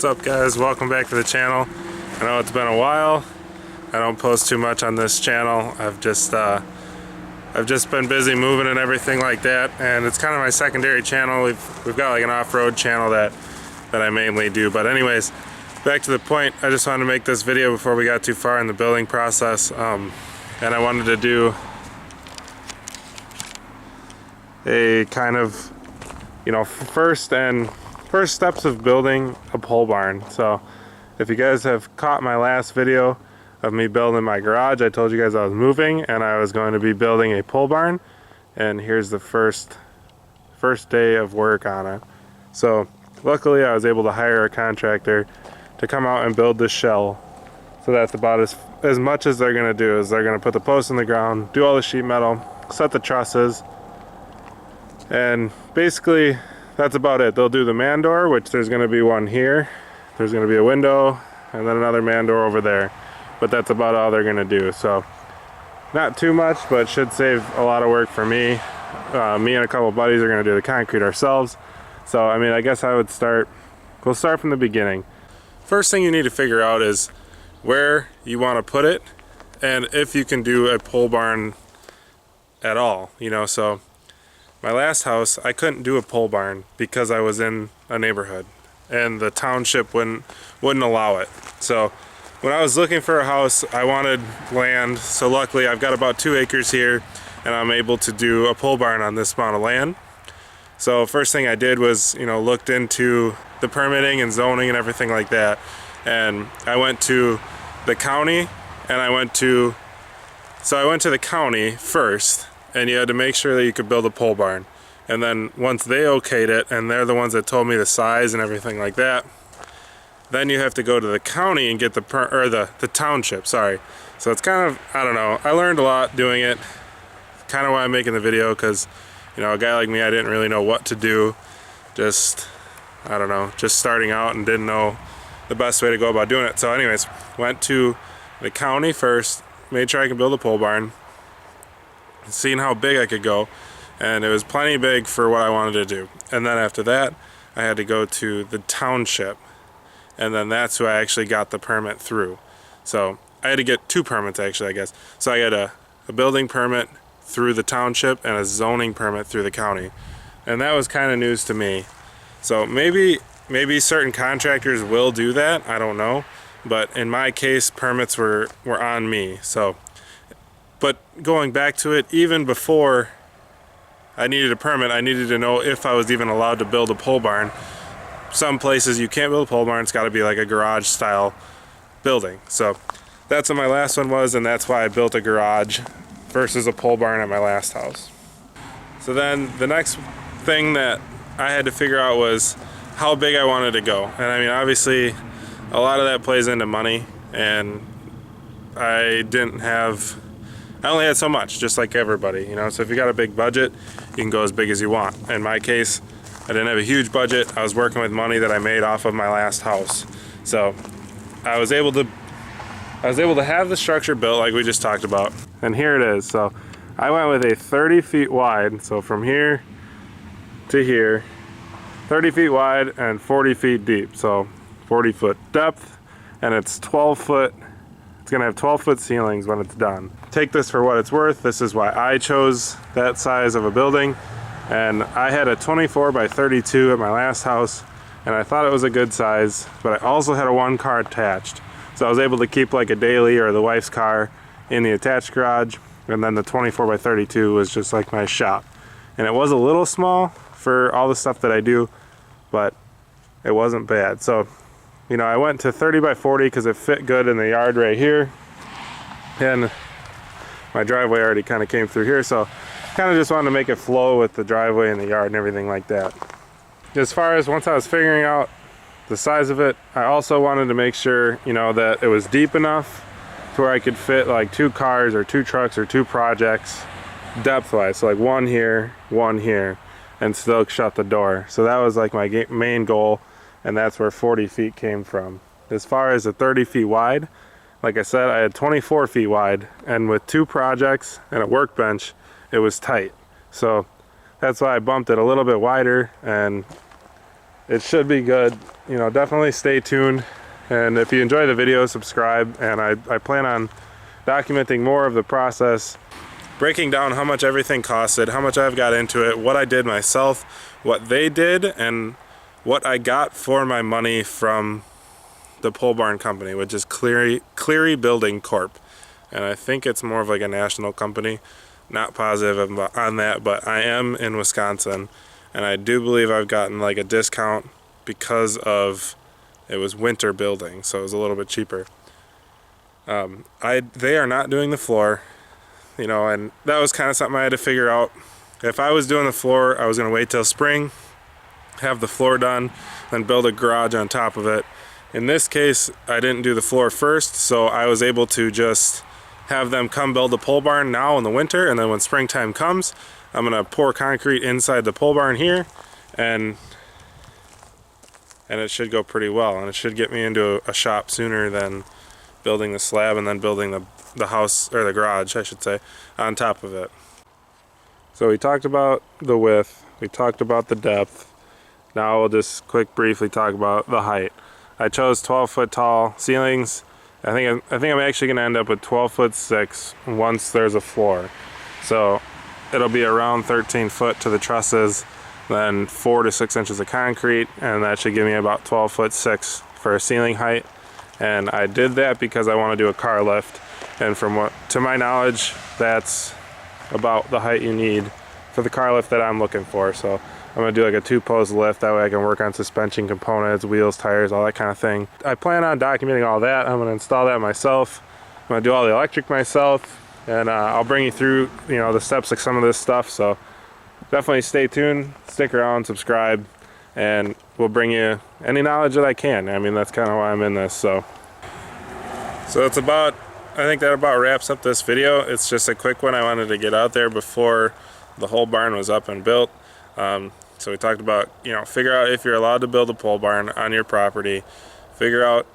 What's up, guys? Welcome back to the channel. I know it's been a while. I don't post too much on this channel. I've just been busy moving and everything like that, and it's kind of my secondary channel. We've got like an off-road channel that I mainly do. But anyways, back to the point. I just wanted to make this video before we got too far in the building process, and I wanted to do a kind of, you know, first steps of building a pole barn. So if you guys have caught my last video of me building my garage, I told you guys I was moving and I was going to be building a pole barn, and here's the first day of work on it. So luckily I was able to hire a contractor to come out and build this shell. So that's about as much as they're going to do. Is they're going to put the posts in the ground, do all the sheet metal, set the trusses, and basically that's about it. They'll do the man door, which there's going to be one here, there's going to be a window, and then another man door over there. But that's about all they're going to do. So not too much, but should save a lot of work for me. Me and a couple buddies are going to do the concrete ourselves. So I mean, I guess we'll start from the beginning. First thing you need to figure out is where you want to put it, and if you can do a pole barn at all, you know. So my last house, I couldn't do a pole barn because I was in a neighborhood and the township wouldn't allow it. So when I was looking for a house, I wanted land. So luckily I've got about 2 acres here and I'm able to do a pole barn on this amount of land. So first thing I did was, you know, looked into the permitting and zoning and everything like that. And I went to the county and I went to the county first, and you had to make sure that you could build a pole barn. And then once they okayed it, and they're the ones that told me the size and everything like that, then you have to go to the county and get the township, sorry. So it's kind of, I don't know, I learned a lot doing it. Kind of why I'm making the video, because, you know, a guy like me, I didn't really know what to do. Just, I don't know, just starting out and didn't know the best way to go about doing it. So anyways, went to the county first, made sure I could build a pole barn, seeing how big I could go, and it was plenty big for what I wanted to do. And then after that, I had to go to the township, and then that's who I actually got the permit through. So I had to get 2 permits actually, I guess. So I got a building permit through the township and a zoning permit through the county, and that was kind of news to me. So maybe certain contractors will do that, I don't know, but in my case, permits were on me. So, but going back to it, even before I needed a permit, I needed to know if I was even allowed to build a pole barn. Some places you can't build a pole barn, it's got to be like a garage style building. So that's what my last one was, and that's why I built a garage versus a pole barn at my last house. So then the next thing that I had to figure out was how big I wanted to go. And I mean, obviously a lot of that plays into money, and I only had so much, just like everybody, you know. So if you got a big budget, you can go as big as you want. In my case, I didn't have a huge budget. I was working with money that I made off of my last house. So I was able to have the structure built like we just talked about. And here it is. So I went with a 30 feet wide, so from here to here, 30 feet wide and 40 feet deep. So 40 foot depth, and it's 12 foot. It's gonna have 12-foot ceilings when it's done. Take this for what it's worth. This is why I chose that size of a building. And I had a 24 by 32 at my last house, and I thought it was a good size, but I also had a 1-car attached. So I was able to keep like a daily or the wife's car in the attached garage, and then the 24 by 32 was just like my shop. And it was a little small for all the stuff that I do, but it wasn't bad. So, you know, I went to 30 by 40 because it fit good in the yard right here, and my driveway already kind of came through here, so kind of just wanted to make it flow with the driveway and the yard and everything like that. As far as once I was figuring out the size of it, I also wanted to make sure, you know, that it was deep enough to where I could fit like 2 cars or 2 trucks or 2 projects depth wise, so like one here, and still shut the door. So that was like my main goal, and that's where 40 feet came from. As far as the 30 feet wide, like I said, I had 24 feet wide, and with 2 projects and a workbench, it was tight. So that's why I bumped it a little bit wider, and it should be good. You know, definitely stay tuned. And if you enjoy the video, subscribe. And I plan on documenting more of the process, breaking down how much everything costed, how much I've got into it, what I did myself, what they did, and what I got for my money from the pole barn company, which is Cleary Building Corp. And I think it's more of like a national company. Not positive on that, but I am in Wisconsin, and I do believe I've gotten like a discount because of it was winter building, so it was a little bit cheaper. They are not doing the floor, you know, and that was kind of something I had to figure out. If I was doing the floor, I was going to wait till spring, have the floor done, then build a garage on top of it. In this case, I didn't do the floor first, so I was able to just have them come build the pole barn now in the winter, and then when springtime comes, I'm gonna pour concrete inside the pole barn here, and it should go pretty well, and it should get me into a shop sooner than building the slab and then building the house, or the garage I should say, on top of it. So we talked about the width, we talked about the depth. Now we'll just briefly talk about the height. I chose 12-foot tall ceilings. I think I'm actually going to end up with 12'6" once there's a floor. So it'll be around 13 foot to the trusses, then 4 to 6 inches of concrete, and that should give me about 12'6" for a ceiling height. And I did that because I want to do a car lift, and to my knowledge, that's about the height you need for the car lift that I'm looking for. So I'm going to do like a 2-post lift, that way I can work on suspension components, wheels, tires, all that kind of thing. I plan on documenting all that. I'm going to install that myself. I'm going to do all the electric myself, and I'll bring you through, you know, the steps of some of this stuff. So definitely stay tuned, stick around, subscribe, and we'll bring you any knowledge that I can. I mean, that's kind of why I'm in this. So it's I think that about wraps up this video. It's just a quick one I wanted to get out there before the whole barn was up and built. So we talked about, you know, figure out if you're allowed to build a pole barn on your property, figure out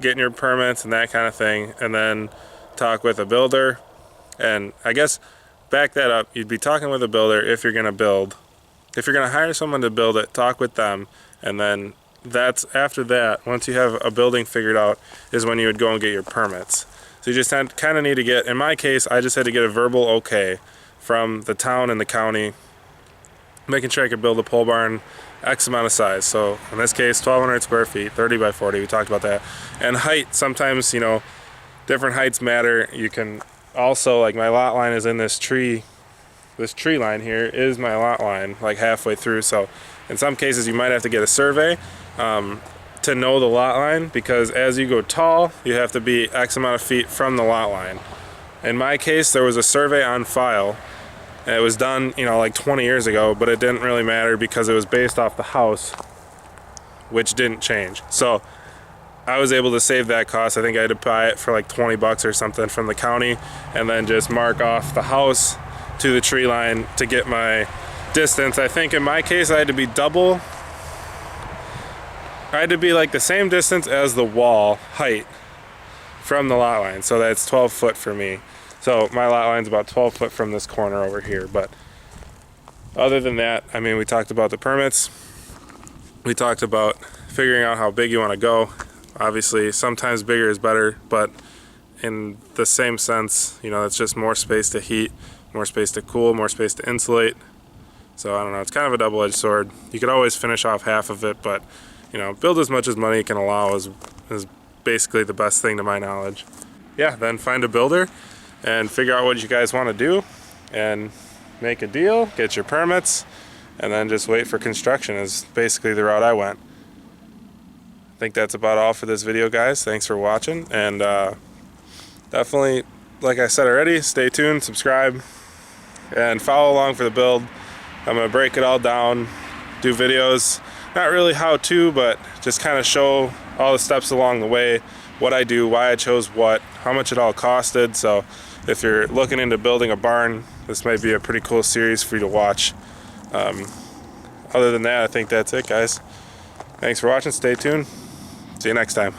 getting your permits and that kind of thing, and then talk with a builder. And I guess back that up, you'd be talking with a builder if you're going to build. If you're going to hire someone to build it, talk with them, and then after that, once you have a building figured out, is when you would go and get your permits. So you just kind of need to get, in my case, I just had to get a verbal okay from the town and the county, making sure I could build a pole barn X amount of size. So in this case, 1,200 square feet, 30 by 40, we talked about that. And height, sometimes, you know, different heights matter. You can also, like my lot line is in this tree line here is my lot line, like halfway through. So in some cases you might have to get a survey to know the lot line, because as you go tall, you have to be X amount of feet from the lot line. In my case, there was a survey on file. It was done, you know, like 20 years ago, but it didn't really matter because it was based off the house, which didn't change. So I was able to save that cost. I think I had to buy it for like 20 bucks or something from the county, and then just mark off the house to the tree line to get my distance. I think in my case, I had to be like the same distance as the wall height from the lot line. So that's 12 foot for me. So my lot line's about 12 foot from this corner over here. But other than that, I mean, we talked about the permits. We talked about figuring out how big you want to go. Obviously, sometimes bigger is better, but in the same sense, you know, it's just more space to heat, more space to cool, more space to insulate. So I don't know, it's kind of a double-edged sword. You could always finish off half of it, but, you know, build as much as money can allow is basically the best thing to my knowledge. Yeah, then find a builder and figure out what you guys want to do and make a deal, get your permits, and then just wait for construction is basically the route I went. I think that's about all for this video, guys. Thanks for watching, and definitely, like I said already, stay tuned, subscribe, and follow along for the build. I'm going to break it all down, do videos, not really how to, but just kind of show all the steps along the way, what I do, why I chose what, how much it all costed. So if you're looking into building a barn, this might be a pretty cool series for you to watch. Other than that, I think that's it, guys. Thanks for watching. Stay tuned. See you next time.